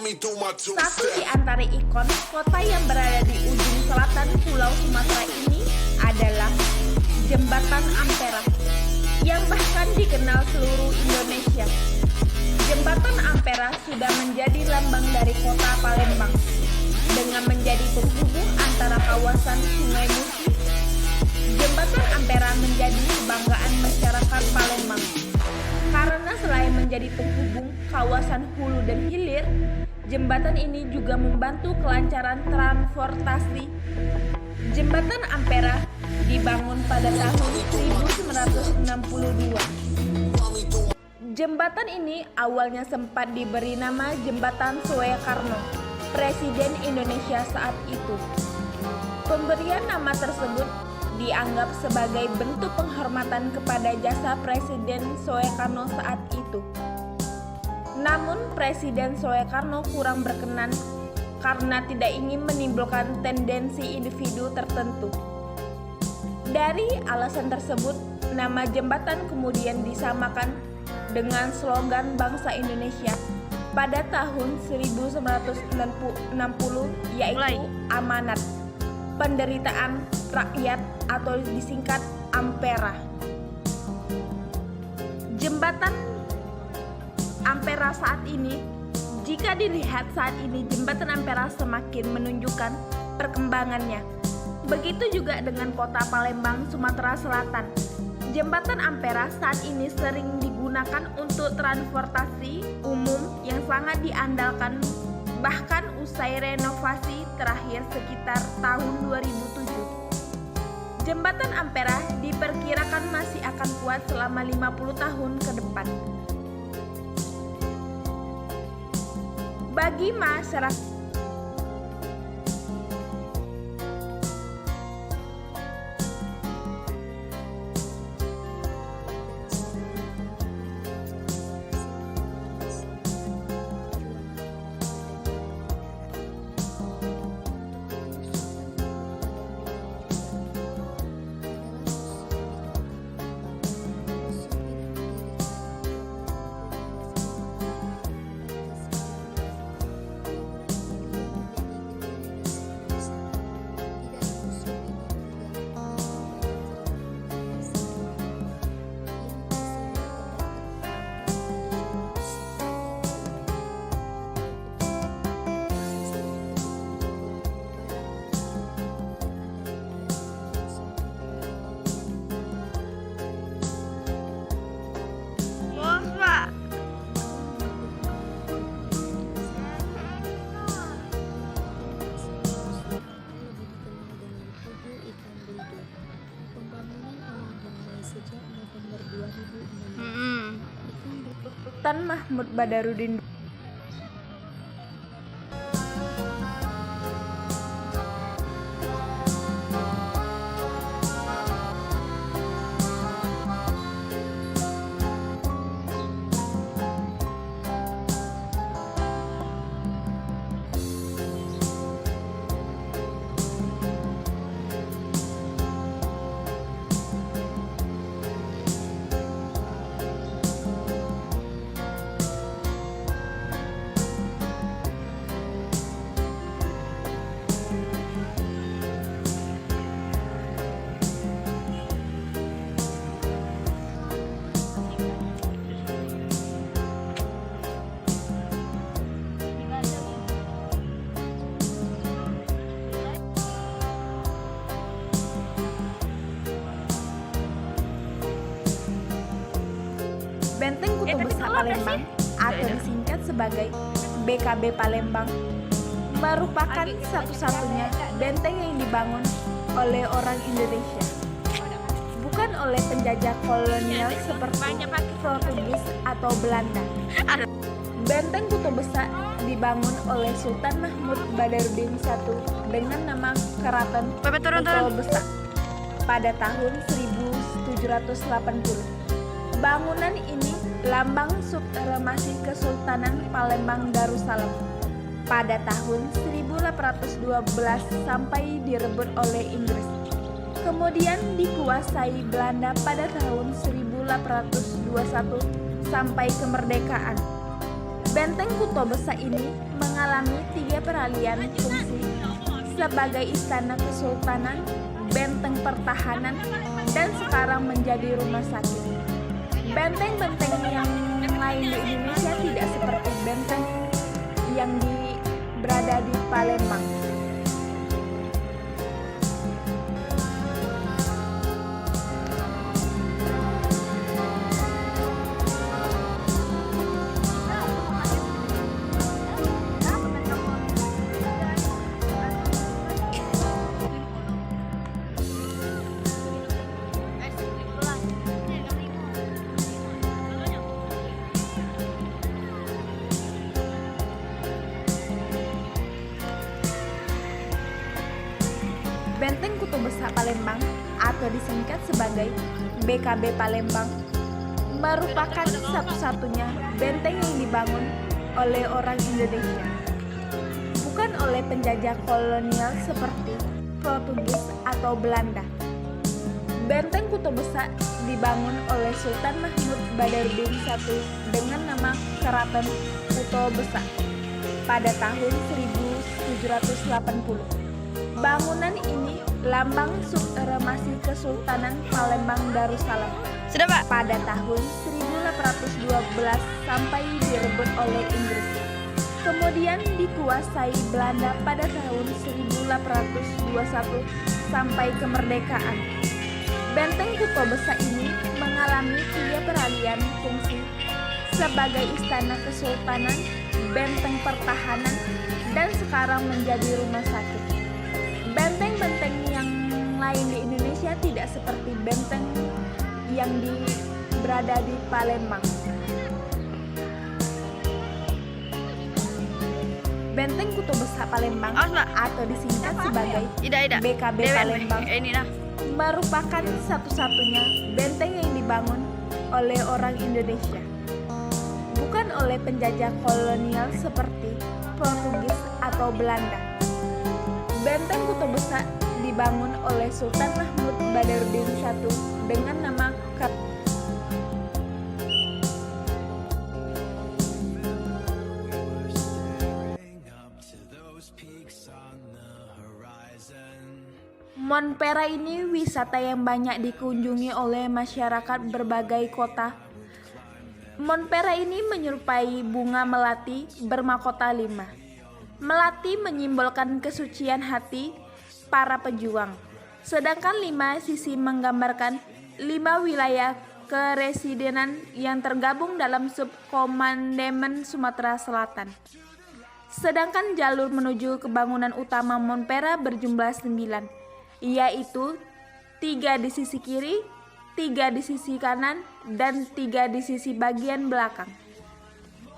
Satu di antara ikon kota yang berada di ujung selatan Pulau Sumatera ini adalah Jembatan Ampera, yang bahkan dikenal seluruh Indonesia. Jembatan Ampera sudah menjadi lambang dari kota Palembang, dengan menjadi penghubung antara kawasan Sungai Musi. Jembatan Ampera menjadi kebanggaan masyarakat Palembang, karena selain menjadi penghubung kawasan hulu dan hilir, jembatan ini juga membantu kelancaran transportasi. Jembatan Ampera dibangun pada tahun 1962. Jembatan ini awalnya sempat diberi nama Jembatan Soekarno, Presiden Indonesia saat itu. Pemberian nama tersebut dianggap sebagai bentuk penghormatan kepada jasa Presiden Soekarno saat itu. Namun Presiden Soekarno kurang berkenan karena tidak ingin menimbulkan tendensi individu tertentu. Dari alasan tersebut, nama jembatan kemudian disamakan dengan slogan bangsa Indonesia pada tahun 1960, yaitu Amanat Penderitaan Rakyat atau disingkat Ampera. Jembatan Ampera saat ini, jika dilihat saat ini, Jembatan Ampera semakin menunjukkan perkembangannya. Begitu juga dengan kota Palembang, Sumatera Selatan. Jembatan Ampera saat ini sering digunakan untuk transportasi umum yang sangat diandalkan, bahkan usai renovasi terakhir sekitar tahun 2007. Jembatan Ampera diperkirakan masih akan kuat selama 50 tahun ke depan. Bagi masyarakat Sultan Mahmud Badarudin. Benteng Kutub Besar Palembang atau disingkat sebagai BKB Palembang merupakan satu-satunya benteng yang dibangun oleh orang Indonesia, bukan oleh penjajah kolonial seperti Portugis atau Belanda. Benteng Kutub Besar dibangun oleh Sultan Mahmud Badarudin I dengan nama Keraton Kutub Besar pada tahun 1780. Bangunan ini lambang supremasi Kesultanan Palembang Darussalam. Pada tahun 1812 sampai direbut oleh Inggris. Kemudian dikuasai Belanda pada tahun 1821 sampai kemerdekaan. Benteng Kuto Besa ini mengalami 3 peralihan fungsi sebagai istana kesultanan, benteng pertahanan, dan sekarang menjadi rumah sakit. Benteng-benteng yang lain di Indonesia tidak seperti benteng yang berada di Palembang. Benteng Kuto Besa Palembang atau disingkat sebagai BKB Palembang merupakan satu-satunya benteng yang dibangun oleh orang Indonesia, bukan oleh penjajah kolonial seperti Portugis atau Belanda. Benteng Kuto Besa dibangun oleh Sultan Mahmud Badarudin I dengan nama Keraton Kuto Besa pada tahun 1780. Bangunan ini lambang supremasi Kesultanan Palembang Darussalam. Sudah, Pak. Pada tahun 1812 sampai direbut oleh Inggris. Kemudian dikuasai Belanda pada tahun 1821 sampai kemerdekaan. Benteng Kuto Besa ini mengalami 3 peralihan fungsi sebagai istana kesultanan, benteng pertahanan, dan sekarang menjadi rumah sakit. Benteng-benteng yang lain di Indonesia tidak seperti benteng yang berada di Palembang. Benteng Kuto Besa Palembang atau disingkat sebagai BKB Palembang merupakan satu-satunya benteng yang dibangun oleh orang Indonesia, bukan oleh penjajah kolonial seperti Portugis atau Belanda. Benteng Kuto Besa dibangun oleh Sultan Mahmud Badarudin I dengan nama Montpera. Ini wisata yang banyak dikunjungi oleh masyarakat berbagai kota. Montpera ini menyerupai bunga melati bermahkota 5. Melati menyimbolkan kesucian hati para pejuang, sedangkan 5 sisi menggambarkan 5 wilayah keresidenan yang tergabung dalam subkomandemen Sumatera Selatan. Sedangkan jalur menuju ke bangunan utama Montpera berjumlah 9, yaitu 3 di sisi kiri, 3 di sisi kanan, dan 3 di sisi bagian belakang.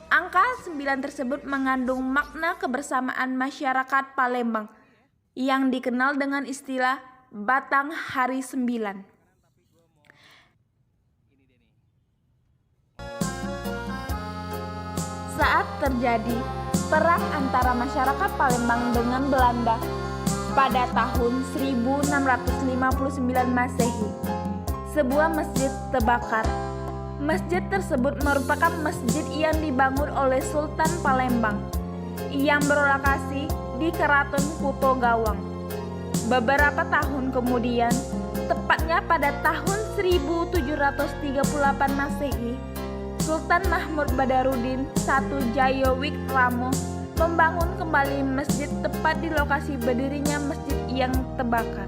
Angka 9 tersebut mengandung makna kebersamaan masyarakat Palembang yang dikenal dengan istilah Batang Hari 9. Saat terjadi perang antara masyarakat Palembang dengan Belanda pada tahun 1659 Masehi, sebuah masjid terbakar. Masjid tersebut merupakan masjid yang dibangun oleh Sultan Palembang yang berlokasi di Keraton Kuto Gawang. Beberapa tahun kemudian, tepatnya pada tahun 1738 Masehi, Sultan Mahmud Badarudin I Jayawikromo membangun kembali masjid tepat di lokasi berdirinya masjid yang terbakar.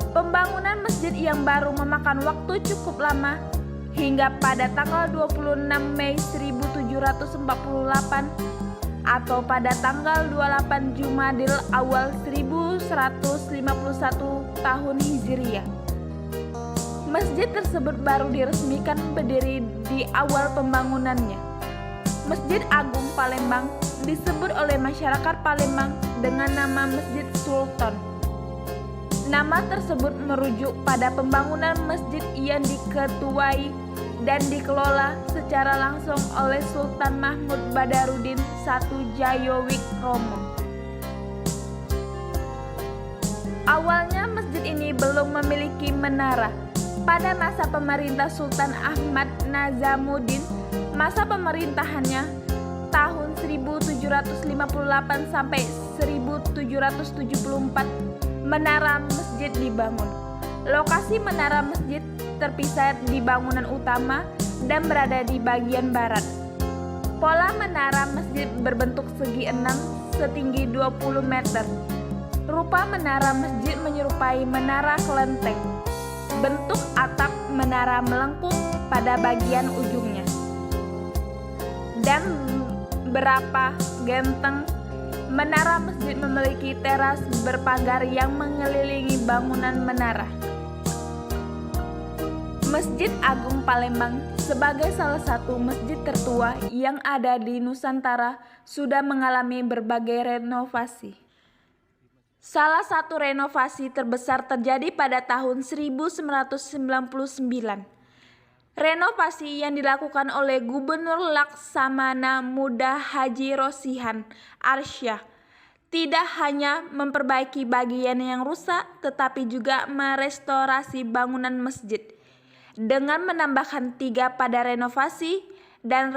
Pembangunan masjid yang baru memakan waktu cukup lama hingga pada tanggal 26 Mei 1748 atau pada tanggal 28 Jumadil Awal 1151 tahun Hijriah. Masjid tersebut baru diresmikan berdiri di awal pembangunannya. Masjid Agung Palembang disebut oleh masyarakat Palembang dengan nama Masjid Sultan. Nama tersebut merujuk pada pembangunan masjid yang diketuai dan dikelola secara langsung oleh Sultan Mahmud Badarudin I Jayawikromo. Awalnya masjid ini belum memiliki menara. Pada masa pemerintah Sultan Ahmad Nazamuddin, Masa pemerintahannya tahun 1758 sampai 1774, menara masjid dibangun. Lokasi menara masjid terpisah di bangunan utama dan berada di bagian barat. Pola menara masjid berbentuk segi enam setinggi 20 meter. Rupa menara masjid menyerupai menara kelenteng. Bentuk atap menara melengkung pada bagian ujungnya. Dan berapa genteng, menara masjid memiliki teras berpagar yang mengelilingi bangunan menara. Masjid Agung Palembang sebagai salah satu masjid tertua yang ada di Nusantara sudah mengalami berbagai renovasi. Salah satu renovasi terbesar terjadi pada tahun 1999. Renovasi yang dilakukan oleh Gubernur Laksamana Muda Haji Rosihan Arsyah tidak hanya memperbaiki bagian yang rusak, tetapi juga merestorasi bangunan masjid dengan menambahkan 3 pada renovasi dan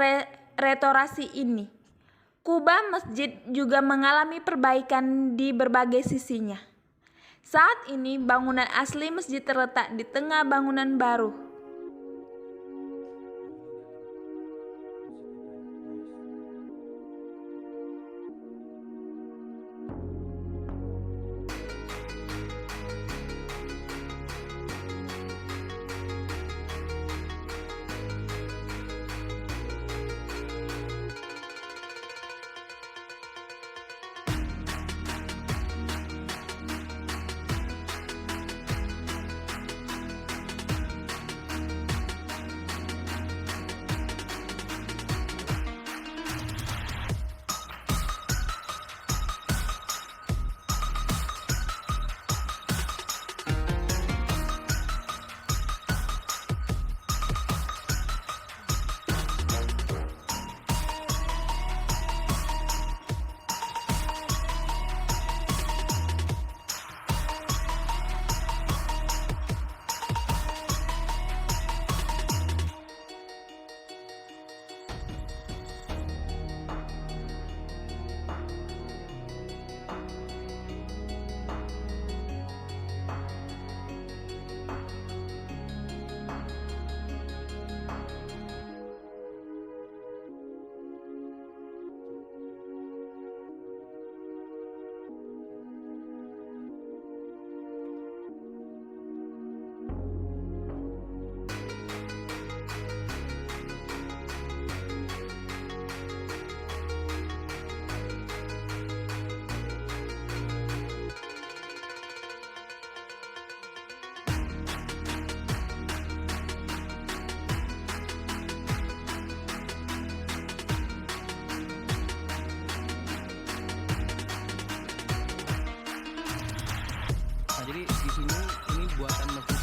restorasi ini. Kubah masjid juga mengalami perbaikan di berbagai sisinya. Saat ini bangunan asli masjid terletak di tengah bangunan baru. Nah, jadi di sini ini buatan masjid